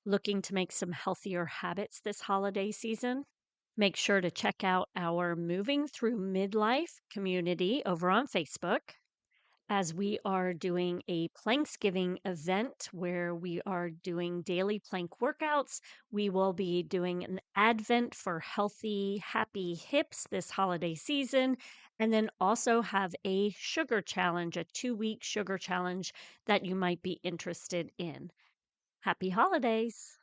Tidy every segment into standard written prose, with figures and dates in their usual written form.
Looking to make some healthier habits this holiday season? Make sure to check out our Moving Through Midlife community over on Facebook, as we are doing a Planksgiving event where we are doing daily plank workouts. We will be doing an advent for healthy, happy hips this holiday season, and then also have a sugar challenge, a 2-week sugar challenge that you might be interested in. Happy holidays!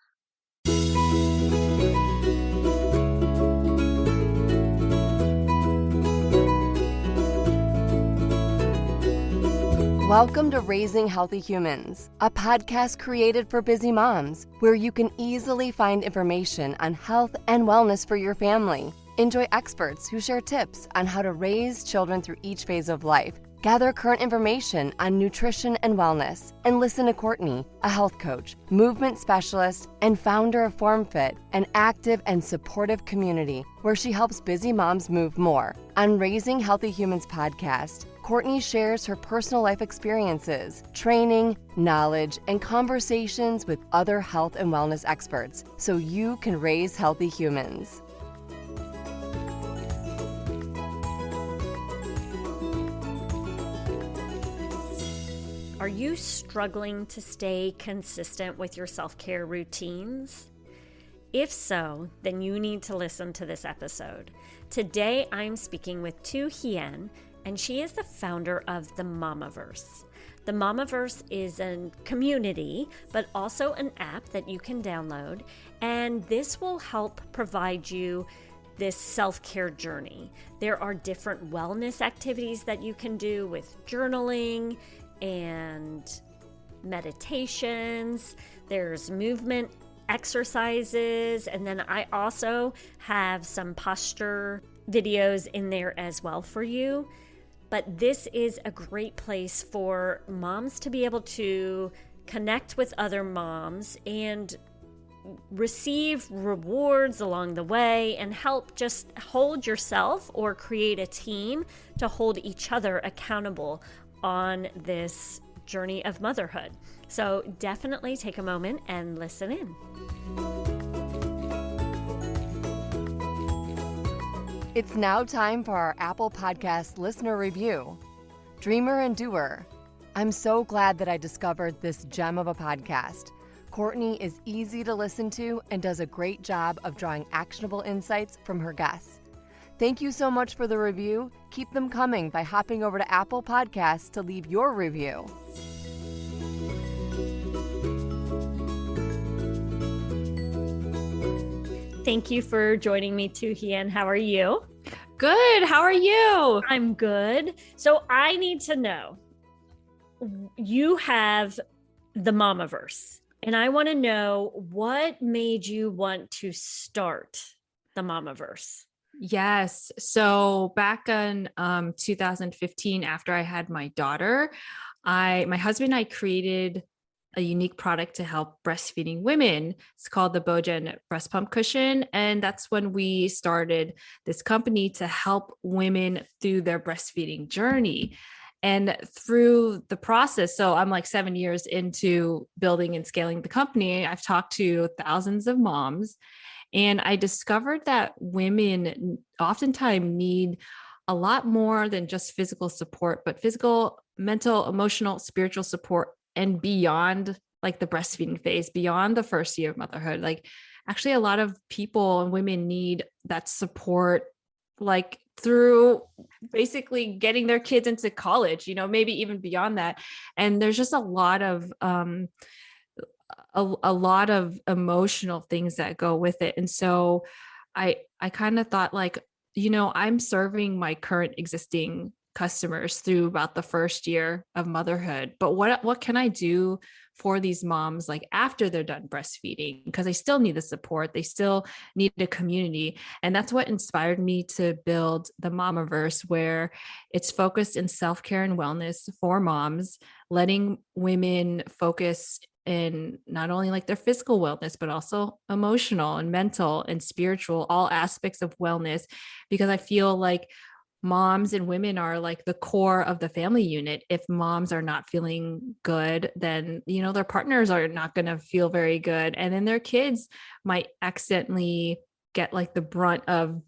Welcome to Raising Healthy Humans, a podcast created for busy moms, where you can easily find information on health and wellness for your family. Enjoy experts who share tips on how to raise children through each phase of life. Gather current information on nutrition and wellness, and listen to Courtney, a health coach, movement specialist, and founder of FormFit, an active and supportive community where she helps busy moms move more. On Raising Healthy Humans podcast, Courtney shares her personal life experiences, training, knowledge, and conversations with other health and wellness experts so you can raise healthy humans. Are you struggling to stay consistent with your self-care routines? If so, then you need to listen to this episode. Today, I'm speaking with Tu-Hien, and she is the founder of the Mamaverse. The Mamaverse is a community, but also an app that you can download, and this will help provide you this self-care journey. There are different wellness activities that you can do with journaling and meditations. There's movement exercises, and then I also have some posture videos in there as well for you. But this is a great place for moms to be able to connect with other moms and receive rewards along the way, and help just hold yourself or create a team to hold each other accountable on this journey of motherhood. So definitely take a moment and listen in. It's now time for our Apple Podcast listener review. Dreamer and Doer. I'm so glad that I discovered this gem of a podcast. Courtney is easy to listen to and does a great job of drawing actionable insights from her guests. Thank you so much for the review. Keep them coming by hopping over to Apple Podcasts to leave your review. Thank you for joining me, Tu-Hien. How are you? Good. How are you? I'm good. So I need to know, you have the Mamaverse, and I want to know what made you want to start the Mamaverse. Yes. So back in 2015, after I had my daughter, my husband and I created a unique product to help breastfeeding women. It's called the Bojen breast pump cushion. And that's when we started this company to help women through their breastfeeding journey. And through the process, so I'm like 7 years into building and scaling the company, I've talked to thousands of moms. And I discovered that women oftentimes need a lot more than just physical support, but physical, mental, emotional, spiritual support, and beyond like the breastfeeding phase, beyond the first year of motherhood. Like actually a lot of people and women need that support, like through basically getting their kids into college, maybe even beyond that. And there's just a lot of emotional things that go with it. And so I kind of thought like, I'm serving my current existing customers through about the first year of motherhood, but what can I do for these moms like after they're done breastfeeding? Because they still need the support, they still need a community. And that's what inspired me to build the Mamaverse, where it's focused in self-care and wellness for moms, letting women focus in not only like their physical wellness, but also emotional and mental and spiritual, all aspects of wellness. Because I feel like moms and women are like the core of the family unit. If moms are not feeling good, then, their partners are not going to feel very good. And then their kids might accidentally get like the brunt of,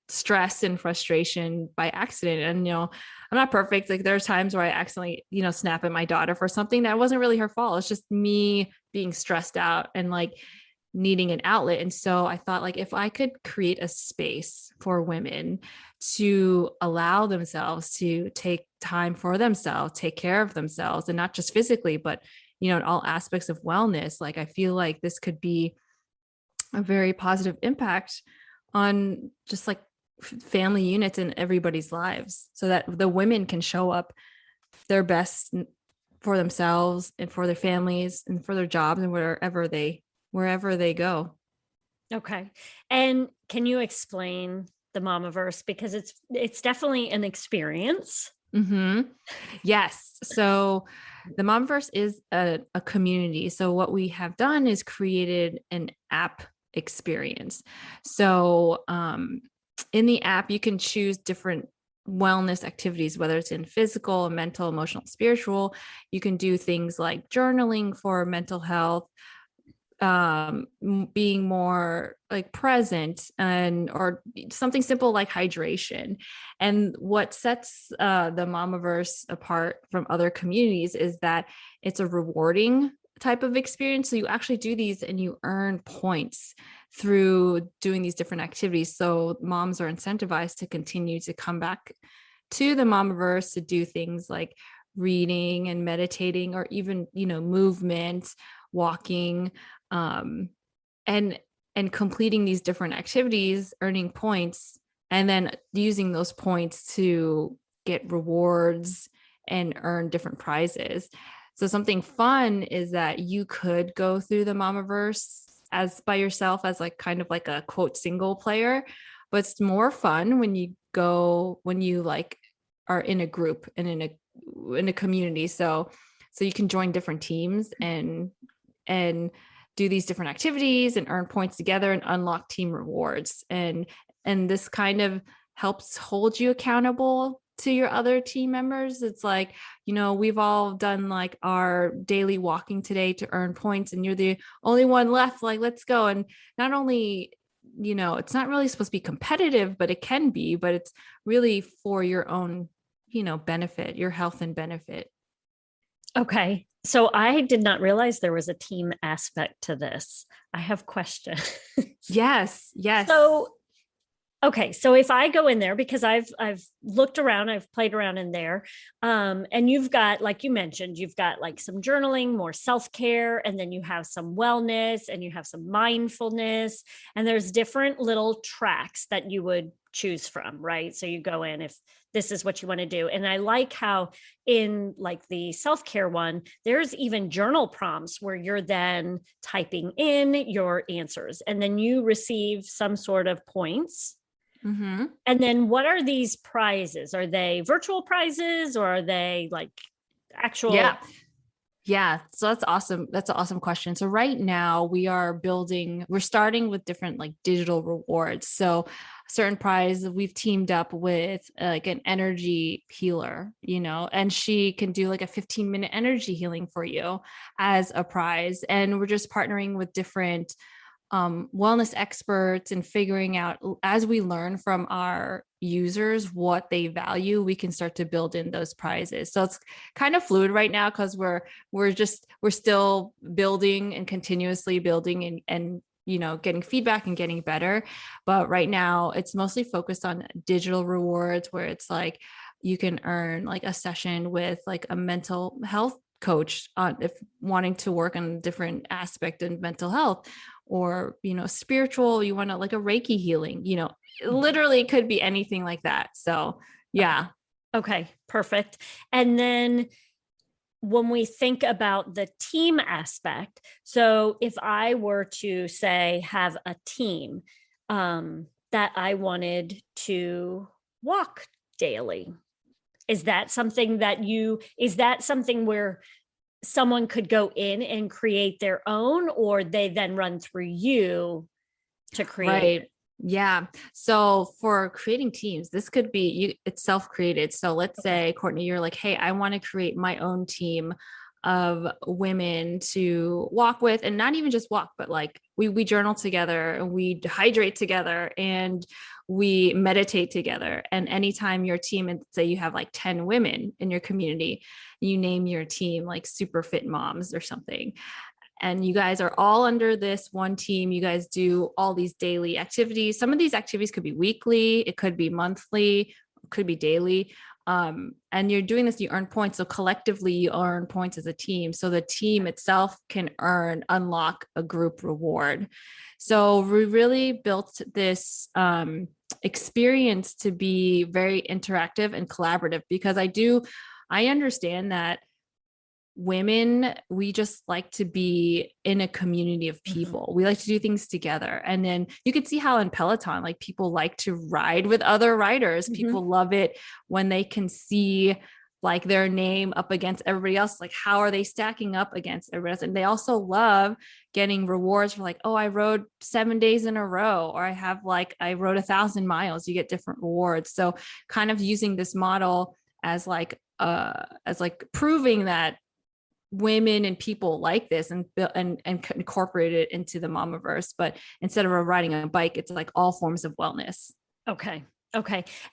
stress and frustration by accident. And, I'm not perfect. Like there's times where I accidentally, snap at my daughter for something that wasn't really her fault. It's just me being stressed out and like needing an outlet. And so I thought, like, if I could create a space for women to allow themselves to take time for themselves, take care of themselves, and not just physically, but, in all aspects of wellness, like I feel like this could be a very positive impact on just like family units in everybody's lives, so that the women can show up their best for themselves and for their families and for their jobs and wherever they go. Okay. And can you explain the Mamaverse? Because it's definitely an experience. Mm-hmm. Yes. So the Mamaverse is a community. So what we have done is created an app experience. So in the app, you can choose different wellness activities, whether it's in physical, mental, emotional, spiritual. You can do things like journaling for mental health, being more like present, or something simple like hydration. And what sets the Mamaverse apart from other communities is that it's a rewarding type of experience. So you actually do these and you earn points through doing these different activities. So moms are incentivized to continue to come back to the Mamaverse to do things like reading and meditating, or even, movement, walking, and completing these different activities, earning points, and then using those points to get rewards and earn different prizes. So something fun is that you could go through the Mamaverse as by yourself, as like kind of like a quote single player, but it's more fun when you like are in a group and in a community. So you can join different teams and do these different activities and earn points together and unlock team rewards. And this kind of helps hold you accountable to your other team members. It's like, we've all done like our daily walking today to earn points, and you're the only one left. Like, let's go. And not only, it's not really supposed to be competitive, but it can be, but it's really for your own, benefit, your health and benefit. Okay. So I did not realize there was a team aspect to this. I have questions. Yes. So, okay. So if I go in there, because I've looked around, I've played around in there, and you've got, like you mentioned, you've got like some journaling, more self-care, and then you have some wellness, and you have some mindfulness, and there's different little tracks that you would choose from, right? So you go in if this is what you want to do. And I like how in like the self-care one, there's even journal prompts where you're then typing in your answers, and then you receive some sort of points. Mm-hmm. And then what are these prizes? Are they virtual prizes, or are they like actual? Yeah. So that's awesome. That's an awesome question. So right now we're starting with different like digital rewards. So certain prize, we've teamed up with like an energy healer, and she can do like a 15-minute energy healing for you as a prize. And we're just partnering with different wellness experts and figuring out, as we learn from our users what they value, we can start to build in those prizes. So it's kind of fluid right now, because we're still building and continuously building and getting feedback and getting better. But right now it's mostly focused on digital rewards, where it's like you can earn like a session with like a mental health coach if wanting to work on a different aspect of mental health, or spiritual, you want to like a Reiki healing, literally it could be anything like that. So yeah. Okay, perfect. And then when we think about the team aspect, so if I were to say have a team that I wanted to walk daily, is that something where someone could go in and create their own, or they then run through you to create? Yeah. So for creating teams, this could be it's self-created. So let's say, Courtney, you're like, hey, I want to create my own team of women to walk with, and not even just walk, but like we journal together and we hydrate together and we meditate together. And anytime your team, and say you have like 10 women in your community, you name your team like Super Fit Moms or something, and you guys are all under this one team. You guys do all these daily activities. Some of these activities could be weekly, it could be monthly, it could be daily. And you're doing this, you earn points. So collectively, you earn points as a team. So the team itself can unlock a group reward. So we really built this experience to be very interactive and collaborative, because I understand that women, we just like to be in a community of people. We like to do things together. And then you could see how in Peloton, like people like to ride with other riders. People love it when they can see like their name up against everybody else. Like, how are they stacking up against everybody else? And they also love getting rewards for like, oh, I rode 7 days in a row, or I rode 1,000 miles. You get different rewards. So kind of using this model as like proving that women and people like this, and incorporate it into the Mamaverse. But instead of riding a bike, it's like all forms of wellness. Okay.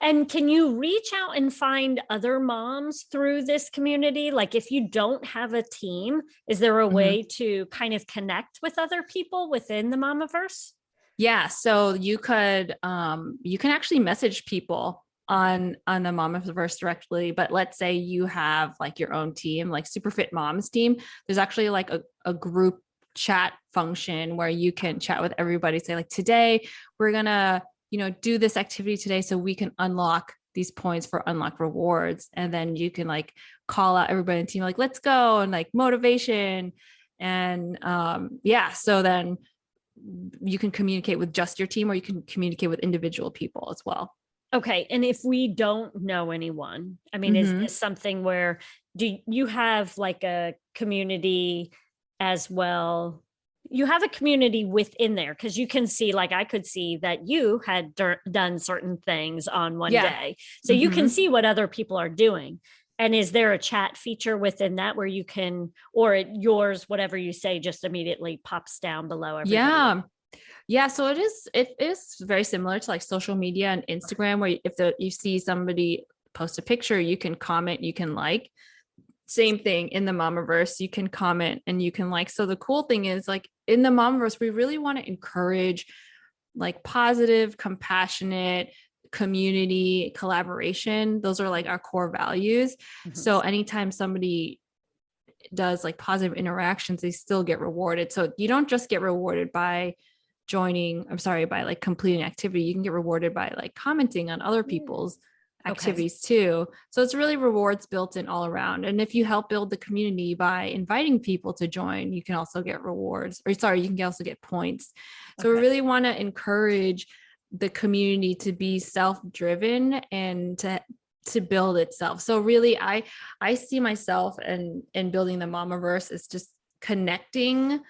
And can you reach out and find other moms through this community? Like, if you don't have a team, is there a way to kind of connect with other people within the Mamaverse? Yeah. So you can actually message people on the Mamaverse directly. But let's say you have like your own team, like Super Fit Moms team. There's actually like a group chat function where you can chat with everybody, say like, today we're gonna, do this activity today, so we can unlock these points for unlock rewards. And then you can like call out everybody in the team, like, let's go, and like motivation. And so then you can communicate with just your team, or you can communicate with individual people as well. Okay. And if we don't know anyone, I mean, is this something where do you have like a community as well? You have a community within there, because you can see, like, I could see that you had done certain things on one day. So you can see what other people are doing. And is there a chat feature within that where you can, or yours, whatever you say, just immediately pops down below everybody? Yeah. So it is very similar to like social media and Instagram, where if you see somebody post a picture, you can comment, you can like. Same thing in the Mamaverse, you can comment and you can like. So the cool thing is, like, in the Mamaverse, we really want to encourage like positive, compassionate community collaboration. Those are like our core values. So anytime somebody does like positive interactions, they still get rewarded. So you don't just get rewarded by by like completing activity. You can get rewarded by like commenting on other people's activities too. So it's really rewards built in all around. And if you help build the community by inviting people to join, you can also get rewards, you can also get points. So we really want to encourage the community to be self-driven and to build itself. So really, I see myself in building the Mamaverse as just connecting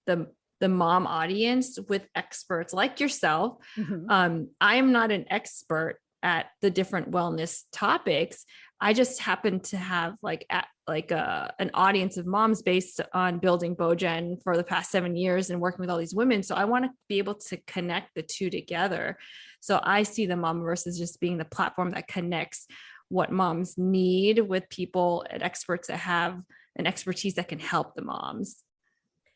the mom audience with experts like yourself. I am not an expert at the different wellness topics. I just happen to have an audience of moms based on building Bojen for the past 7 years and working with all these women. So I want to be able to connect the two together. So I see the Mamaverse as just being the platform that connects what moms need with people and experts that have an expertise that can help the moms.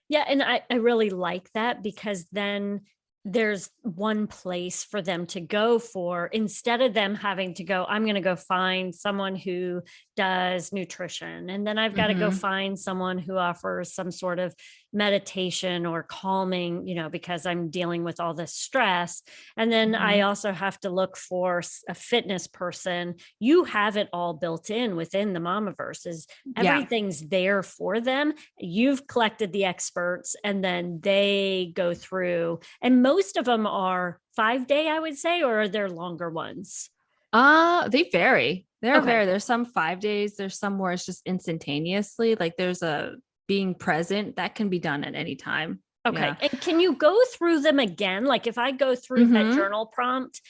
Yeah. And I really like that, because then there's one place for them to go for, instead of them having to go, I'm going to go find someone who does nutrition, and then I've got to go find someone who offers some sort of meditation or calming, because I'm dealing with all this stress. And then I also have to look for a fitness person. You have it all built in within the Mamaverse. Everything's there for them. You've collected the experts, and then they go through, and most of them are 5-day, I would say, or are there longer ones? They vary. There's some 5 days. There's some where it's just instantaneously. Like, there's a being present that can be done at any time. Okay. Yeah. And can you go through them again? Like if I go through that journal prompt,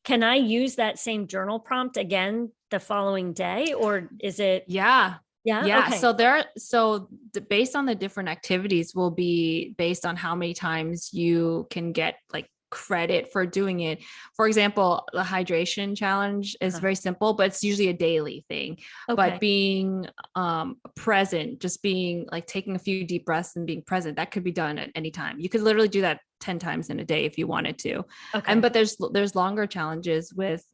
can I use that same journal prompt again the following day, or is it? Yeah. Yeah. Yeah. Okay. Based on the different activities will be based on how many times you can get like credit for doing it. For example, the hydration challenge is very simple, but it's usually a daily thing. Okay. But being present, just being like taking a few deep breaths and being present, that could be done at any time. You could literally do that 10 times in a day if you wanted to. Okay. But there's longer challenges with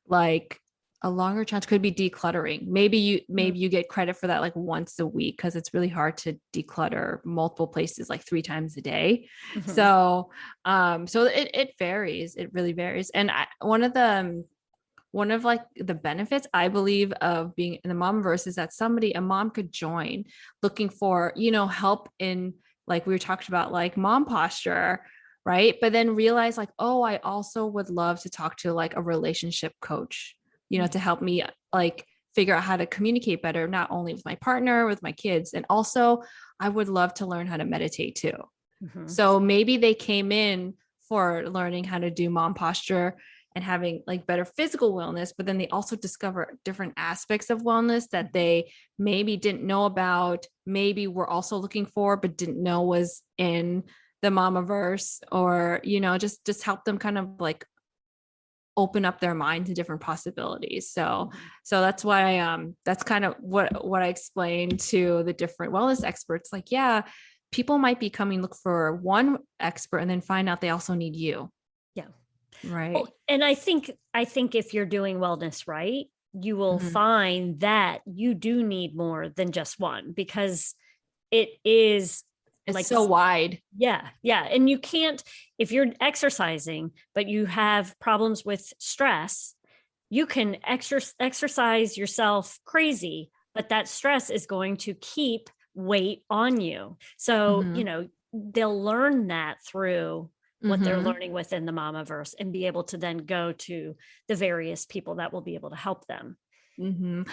like a longer challenge could be decluttering. Maybe you get credit for that like once a week, because it's really hard to declutter multiple places like 3 times a day. So it varies. It really varies. And one of like the benefits I believe of being in the Mamaverse is that a mom could join looking for, help in, like we were talking about, like mom posture, right? But then realize like, oh, I also would love to talk to like a relationship coach, to help me like figure out how to communicate better, not only with my partner, with my kids. And also I would love to learn how to meditate too. So maybe they came in for learning how to do mom posture and having like better physical wellness, but then they also discover different aspects of wellness that they maybe didn't know about, maybe were also looking for, but didn't know was in the Mamaverse, or, just help them kind of like open up their mind to different possibilities. So that's why that's kind of what I explained to the different wellness experts. Like, yeah, people might be coming look for one expert and then find out they also need you. Yeah. Right. Well, and I think if you're doing wellness right, you will find that you do need more than just one, because it's like so wide. Yeah. Yeah. And you can't, if you're exercising, but you have problems with stress, you can exercise yourself crazy, but that stress is going to keep weight on you. So, they'll learn that through what they're learning within the Mamaverse, and be able to then go to the various people that will be able to help them. So.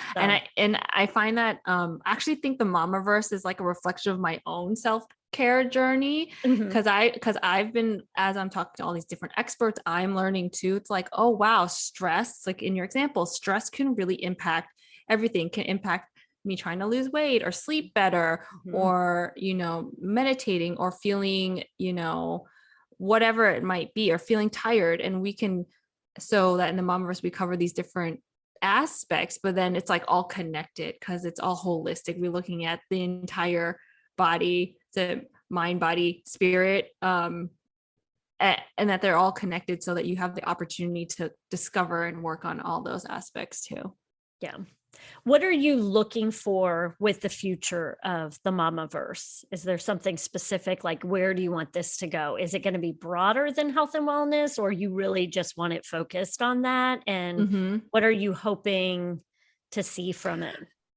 And I find that I actually think the Mamaverse is like a reflection of my own self-care journey, because I've been, as I'm talking to all these different experts, I'm learning too. It's like, oh wow, stress, like in your example, stress can really impact everything. Can impact me trying to lose weight or sleep better, or meditating, or feeling whatever it might be, or feeling tired. And we can, so that in the Mamaverse we cover these different aspects, but then it's like all connected because it's all holistic. We're looking at the entire body, the mind, body, spirit, and that they're all connected, so that you have the opportunity to discover and work on all those aspects too. Yeah. What are you looking for with the future of the Mamaverse? Is there something specific? Like, where do you want this to go? Is it going to be broader than health and wellness, or you really just want it focused on that? And what are you hoping to see from it?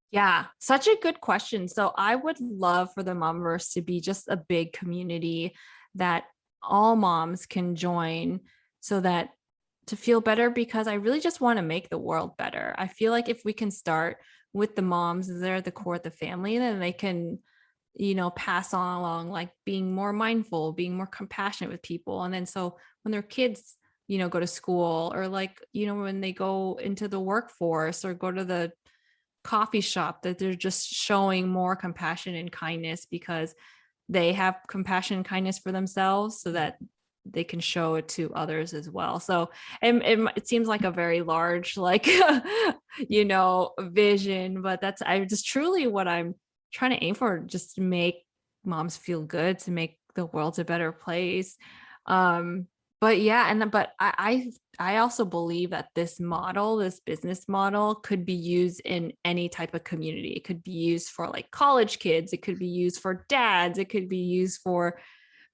Yeah, such a good question. So I would love for the Mamaverse to be just a big community that all moms can join, so that to feel better, because I really just want to make the world better. I feel like if we can start with the moms, they're the core of the family, then they can, pass on along, like being more mindful, being more compassionate with people. And then so when their kids, go to school, or like, when they go into the workforce or go to the coffee shop, that they're just showing more compassion and kindness, because they have compassion and kindness for themselves, so that they can show it to others as well. So it seems like a very large, like, vision, but that's just truly what I'm trying to aim for, just to make moms feel good, to make the world a better place. But yeah, but I also believe that this business model could be used in any type of community. It could be used for like college kids. It could be used for dads. It could be used for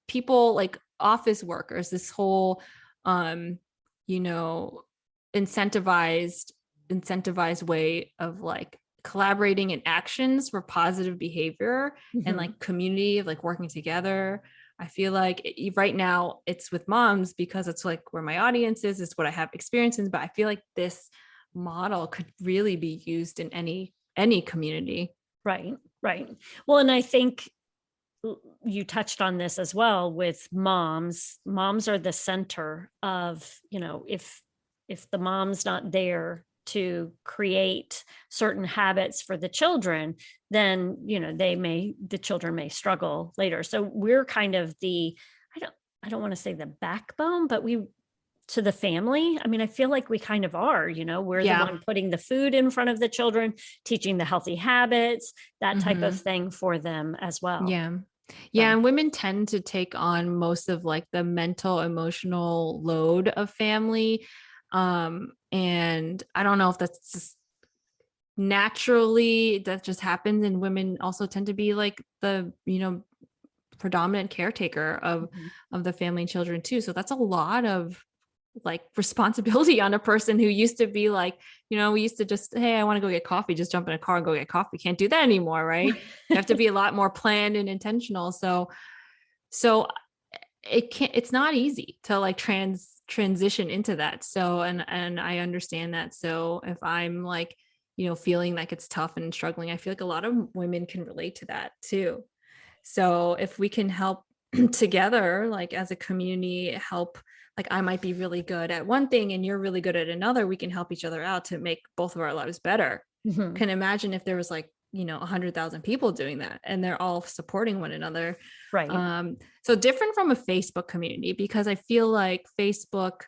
people like office workers. This whole, incentivized way of like collaborating in actions for positive behavior, and like community, like working together. I feel like right now it's with moms, because it's like where my audience is, it's what I have experience in, but I feel like this model could really be used in any community. Right. Well, and I think you touched on this as well with moms. Moms are the center of, if the mom's not there to create certain habits for the children, then, the children may struggle later. So we're kind of I don't want to say the backbone, but to the family. I mean, I feel like we kind of are, we're the one putting the food in front of the children, teaching the healthy habits, that type of thing for them as well. Yeah. Yeah. And women tend to take on most of like the mental, emotional load of family. And I don't know if that's just naturally that just happens. And women also tend to be like the, predominant caretaker of the family and children too. So that's a lot of like responsibility on a person who used to be like, we used to just, hey, I want to go get coffee, just jump in a car and go get coffee. Can't do that anymore, right? You have to be a lot more planned and intentional. So it's not easy to like transition into that. So, and I understand that. So if I'm like, feeling like it's tough and struggling, I feel like a lot of women can relate to that too. So if we can help together, like as a community, help, like I might be really good at one thing and you're really good at another, we can help each other out to make both of our lives better. Can imagine if there was like, 100,000 people doing that and they're all supporting one another. Right. So different from a Facebook community, because I feel like Facebook,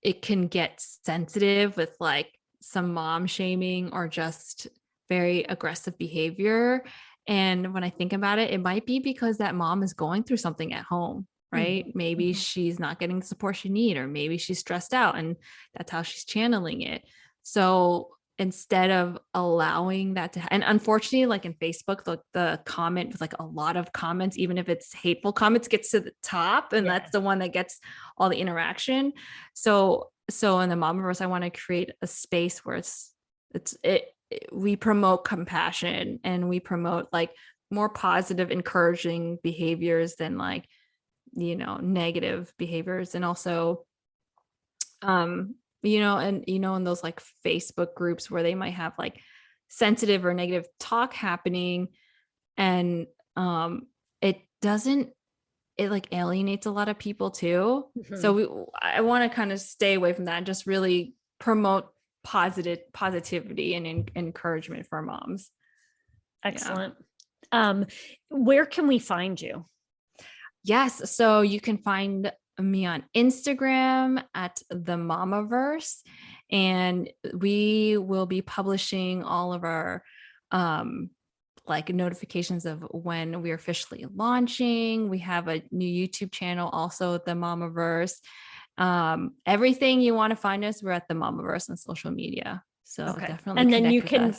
it can get sensitive with like some mom shaming or just very aggressive behavior. And when I think about it, it might be because that mom is going through something at home, right? Maybe she's not getting the support she needs, or maybe she's stressed out and that's how she's channeling it. So instead of allowing that and unfortunately, like in Facebook, the comment with like a lot of comments, even if it's hateful comments, gets to the top, and that's the one that gets all the interaction. So in the Mamaverse, I want to create a space where we promote compassion and we promote like more positive, encouraging behaviors than like, negative behaviors. And also, in those like Facebook groups where they might have like sensitive or negative talk happening, and it like alienates a lot of people too. So I want to kind of stay away from that and just really promote positivity and encouragement for moms. Excellent. Where can we find you? Yes. So you can find me on Instagram at the Mamaverse, and we will be publishing all of our like notifications of when we're officially launching. We have a new YouTube channel, also the Mamaverse. Everything you want to find us, we're at the Mamaverse on social media. So definitely. And then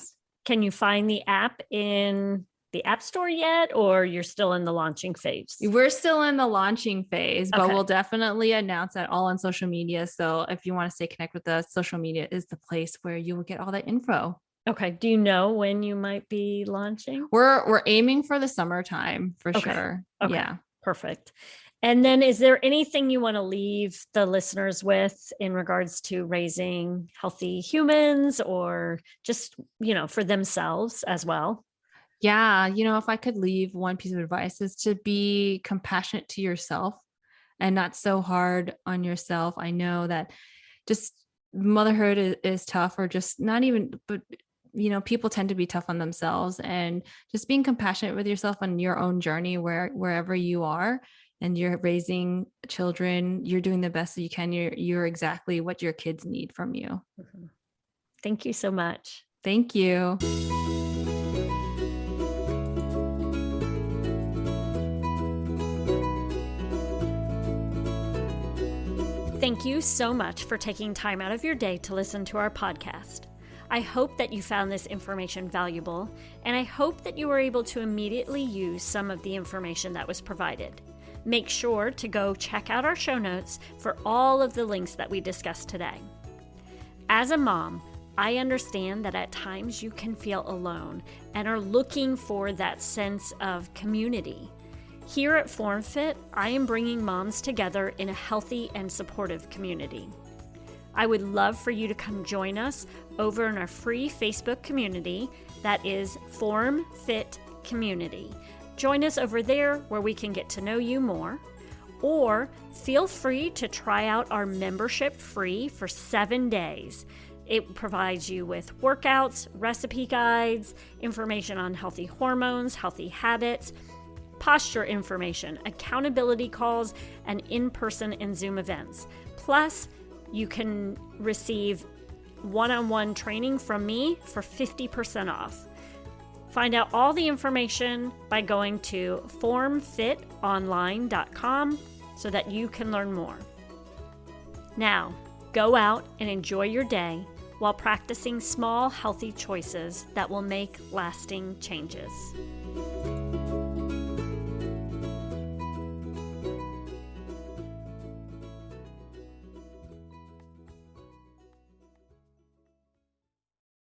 can you find the app in the App Store yet, or you're still in the launching phase? We're still in the launching phase, but we'll definitely announce that all on social media. So if you want to stay connected with us, social media is the place where you will get all that info. Okay. Do you know when you might be launching? We're aiming for the summertime for sure. Okay. Yeah. Perfect. And then is there anything you want to leave the listeners with in regards to raising healthy humans, or just, for themselves as well? Yeah. If I could leave one piece of advice, is to be compassionate to yourself and not so hard on yourself. I know that just motherhood is tough, or just not even, but people tend to be tough on themselves, and just being compassionate with yourself on your own journey, wherever you are, and you're raising children, you're doing the best that you can. You're exactly what your kids need from you. Thank you so much. Thank you. Thank you so much for taking time out of your day to listen to our podcast. I hope that you found this information valuable, and I hope that you were able to immediately use some of the information that was provided. Make sure to go check out our show notes for all of the links that we discussed today. As a mom, I understand that at times you can feel alone and are looking for that sense of community. Here at FormFit, I am bringing moms together in a healthy and supportive community. I would love for you to come join us over in our free Facebook community that is FormFit Community. Join us over there where we can get to know you more. Or feel free to try out our membership free for 7 days. It provides you with workouts, recipe guides, information on healthy hormones, healthy habits, posture information, accountability calls, and in-person and Zoom events. Plus, you can receive one-on-one training from me for 50% off. Find out all the information by going to formfitonline.com so that you can learn more. Now, go out and enjoy your day while practicing small, healthy choices that will make lasting changes.